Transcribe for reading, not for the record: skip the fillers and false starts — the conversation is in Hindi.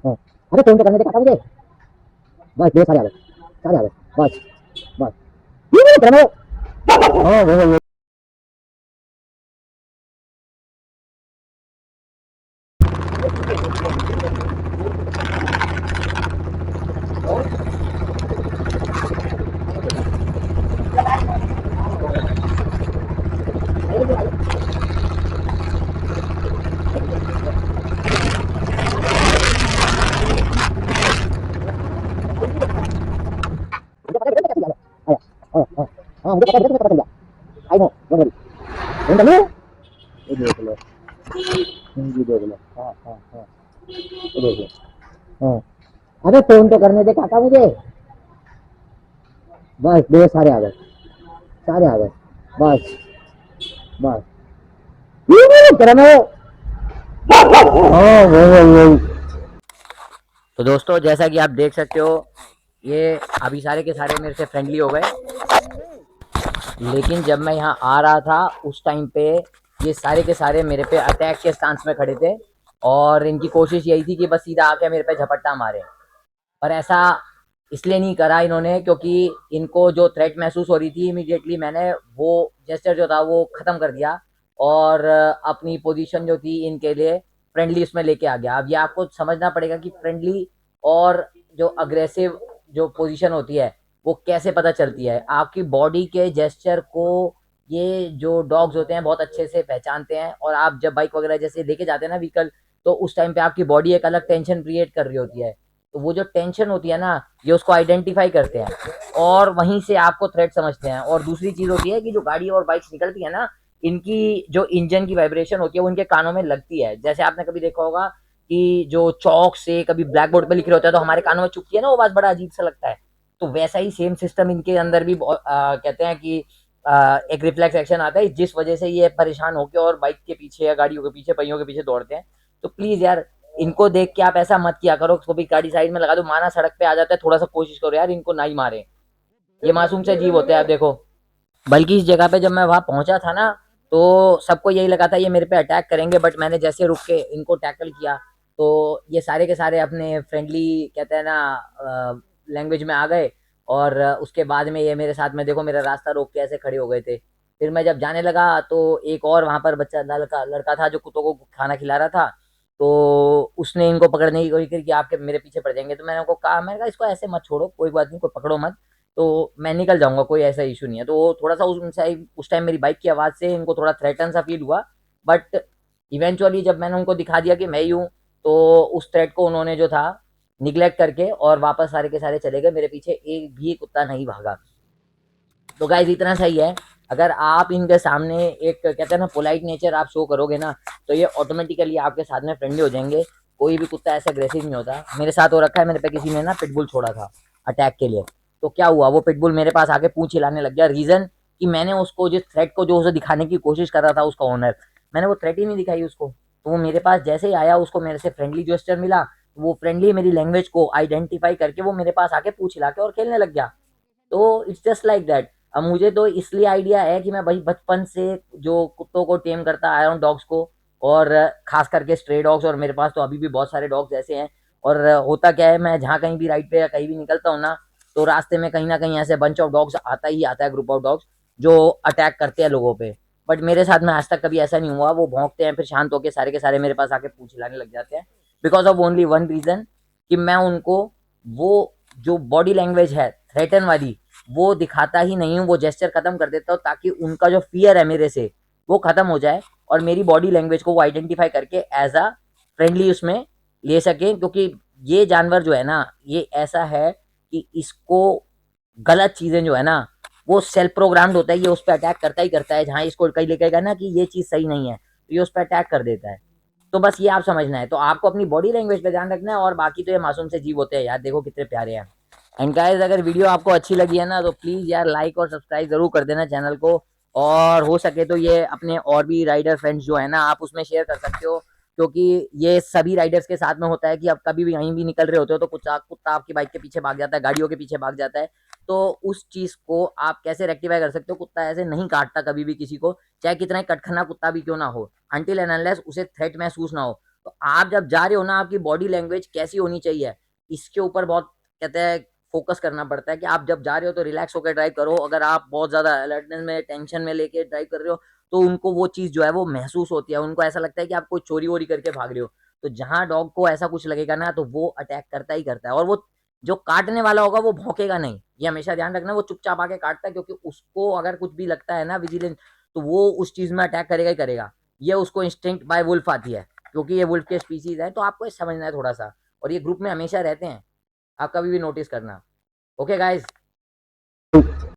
हाँ। अरे फोन तो करने दे काका मुझे। बस दे सारे आ गए, सारे आ गए। बस बस ये करना। हाँ वो मुझे पता है कैसे आया। आया। हाँ हाँ हाँ मुझे पता चल गया। I know don't worry. Phone कर लो। ये देख लो। ये देख लो। हाँ हाँ हाँ ये देख लो। हाँ। अरे फोन तो करने दे काका मुझे। बस दे सारे आ गए, सारे आ गए। बस बस ये करना। हाँ वो तो दोस्तों जैसा कि आप देख सकते हो, ये अभी सारे के सारे मेरे से फ्रेंडली हो गए। लेकिन जब मैं यहाँ आ रहा था उस टाइम पे ये सारे के सारे मेरे पे अटैक के स्टांस में खड़े थे, और इनकी कोशिश यही थी कि बस सीधा आके मेरे पे झपट्टा मारे। पर ऐसा इसलिए नहीं करा इन्होंने क्योंकि इनको जो थ्रेट महसूस हो रही थी, इमीडिएटली मैंने वो जेस्चर जो था वो ख़त्म कर दिया, और अपनी पोजीशन जो थी इनके लिए फ्रेंडली उसमें लेके आ गया। अब ये आपको समझना पड़ेगा कि फ्रेंडली और जो अग्रेसिव जो पोजीशन होती है वो कैसे पता चलती है। आपकी बॉडी के जेस्चर को ये जो डॉग्स होते हैं बहुत अच्छे से पहचानते हैं, और आप जब बाइक वगैरह जैसे लेके जाते हैं ना व्हीकल, तो उस टाइम पे आपकी बॉडी एक अलग टेंशन क्रिएट कर रही होती है। तो वो जो टेंशन होती है ना, ये उसको आइडेंटिफाई करते हैं और वहीं से आपको थ्रेट समझते हैं। और दूसरी चीज होती है कि जो गाड़ी और बाइक्स निकलती है ना, इनकी जो इंजन की वाइब्रेशन होती है वो इनके कानों में लगती है। जैसे आपने कभी देखा होगा कि जो चौक से कभी ब्लैक बोर्ड पे लिख रहे होता है तो हमारे कानों में चुभती है ना, वो बात बड़ा अजीब सा लगता है। तो वैसा ही सेम सिस्टम इनके अंदर भी कहते हैं कि एक रिफ्लेक्स एक्शन आता है, जिस वजह से ये परेशान होकर और बाइक के पीछे या गाड़ियों के पीछे, पहियों के पीछे दौड़ते हैं। तो प्लीज यार, इनको देख के आप ऐसा मत किया करो, उसको भी गाड़ी साइड में लगा दो, माना सड़क पे आ जाता है, थोड़ा सा कोशिश करो यार इनको ना ही मारे। ये मासूम से जीव होते हैं, आप देखो। बल्कि इस जगह पे जब मैं वहां पहुंचा था ना, तो सबको यही लगा था ये मेरे पे अटैक करेंगे, बट मैंने जैसे रुक के इनको टैकल किया, तो ये सारे के सारे अपने फ्रेंडली कहते हैं ना लैंग्वेज में आ गए। और उसके बाद में ये मेरे साथ में देखो मेरा रास्ता रोक के ऐसे खड़े हो गए थे। फिर मैं जब जाने लगा तो एक और वहां पर बच्चा लड़का लड़का था जो कुत्तों को खाना खिला रहा था। तो उसने इनको पकड़ने की कोशिश की कि आपके मेरे पीछे पड़ जाएंगे। तो मैंने उनको कहा, मैंने कहा इसको ऐसे मत छोड़ो, कोई बात नहीं, कोई पकड़ो मत, तो मैं निकल जाऊंगा, कोई ऐसा इशू नहीं है। तो वो थोड़ा सा उस टाइम मेरी बाइक की आवाज़ से इनको थोड़ा थ्रेटन सा फील हुआ। बट इवेंचुअली जब मैंने उनको दिखा दिया कि मैं ही हूँ, तो उस थ्रेट को उन्होंने जो था निगलेक्ट करके और वापस सारे के सारे चले गए, मेरे पीछे एक भी कुत्ता नहीं भागा। तो गाइज इतना सही है, अगर आप इनके सामने एक कहते हैं ना पोलाइट नेचर आप शो करोगे ना, तो ये ऑटोमेटिकली आपके साथ में फ्रेंडली हो जाएंगे। कोई भी कुत्ता ऐसा अग्रेसिव नहीं होता। मेरे साथ हो रखा है, मेरे पे किसी ने ना पिटबुल छोड़ा था अटैक के लिए। तो क्या हुआ, वो पिटबुल मेरे पास आके पूंछ हिलाने लग गया। रीजन कि मैंने उसको जिस थ्रेट को जो उसे दिखाने की कोशिश कर रहा था उसका ओनर, मैंने वो थ्रेट ही नहीं दिखाई उसको। तो वो मेरे पास जैसे ही आया, उसको मेरे से फ्रेंडली जेस्चर मिला, वो फ्रेंडली मेरी लैंग्वेज को आइडेंटिफाई करके वो मेरे पास आके पूछ हिला के और खेलने लग गया। तो इट्स जस्ट लाइक दैट। अब मुझे तो इसलिए आइडिया है कि मैं भाई बचपन से जो कुत्तों को टेम करता आया हूँ, डॉग्स को, और खास करके स्ट्रे डॉग्स, और मेरे पास तो अभी भी बहुत सारे डॉग्स ऐसे हैं। और होता क्या है, मैं जहाँ कहीं भी राइड पे या कहीं भी निकलता हूँ ना, तो रास्ते में कहीं ना कहीं ऐसे बंच ऑफ डॉग्स आता ही आता है, ग्रुप ऑफ डॉग्स जो अटैक करते हैं लोगों पे। बट मेरे साथ में आज तक कभी ऐसा नहीं हुआ। वो भौंकते हैं, फिर शांत होकर सारे के सारे मेरे पास आके पूछ हिलाने लग जाते हैं, because of only one reason, कि मैं उनको वो जो बॉडी लैंग्वेज है थ्रेटन वाली, वो दिखाता ही नहीं हूँ, वो जेस्चर खत्म कर देता हूँ, ताकि उनका जो फियर है मेरे से वो खत्म हो जाए, और मेरी बॉडी लैंग्वेज को वो आइडेंटिफाई करके एज अ फ्रेंडली उसमें ले सकें। क्योंकि ये जानवर जो है ना, ये ऐसा है कि इसको गलत चीजें जो है ना, वो सेल्फ प्रोग्राम्ड होता है, ये उस पर अटैक करता ही करता है। जहाँ इसको कहीं लिखेगा ना कि ये चीज सही नहीं है, तो ये उस पर अटैक कर देता है। तो बस ये आप समझना है, तो आपको अपनी बॉडी लैंग्वेज पे ध्यान रखना है, और बाकी तो ये मासूम से जीव होते हैं यार, देखो कितने प्यारे हैं। एंड गाइस, अगर वीडियो आपको अच्छी लगी है ना, तो प्लीज यार लाइक और सब्सक्राइब जरूर कर देना चैनल को। और हो सके तो ये अपने और भी राइडर फ्रेंड्स जो है ना, आप उसमें शेयर कर सकते हो, क्योंकि ये सभी राइडर्स के साथ में होता है कि आप कभी भी कहीं भी निकल रहे होते हो तो कुछ कुत्ता आपकी बाइक के पीछे भाग जाता है, गाड़ियों के पीछे भाग जाता है। तो उस चीज को आप कैसे रेक्टिफाई कर सकते हो, कुत्ता ऐसे नहीं काटता कभी भी किसी को, चाहे कितना ही कटखना कुत्ता भी क्यों ना हो, अनटिल एंड अनलेस उसे थ्रेट महसूस ना हो। तो आप जब जा रहे हो ना, आपकी बॉडी लैंग्वेज कैसी होनी चाहिए, इसके ऊपर बहुत कहते हैं फोकस करना पड़ता है कि आप जब जा रहे हो तो रिलैक्स होकर ड्राइव करो। अगर आप बहुत ज्यादा अलर्टनेस में, टेंशन में लेके ड्राइव कर रहे हो, तो उनको वो चीज जो है वो महसूस होती है, उनको ऐसा लगता है कि आप कोई चोरी वोरी करके भाग रहे हो। तो जहां डॉग को ऐसा कुछ लगेगा ना, तो वो अटैक करता ही करता है। और वो जो काटने वाला होगा वो भौंकेगा नहीं, ये हमेशा ध्यान रखना, वो चुपचाप आके काटता है, क्योंकि उसको अगर कुछ भी लगता है ना विजिलेंस, तो वो उस चीज में अटैक करेगा ही करेगा। ये उसको इंस्टिंक्ट बाय वुल्फ आती है, क्योंकि ये वुल्फ के स्पीसीज है, तो आपको ये समझना है थोड़ा सा। और ये ग्रुप में हमेशा रहते हैं, आप कभी भी नोटिस करना। Okay guys.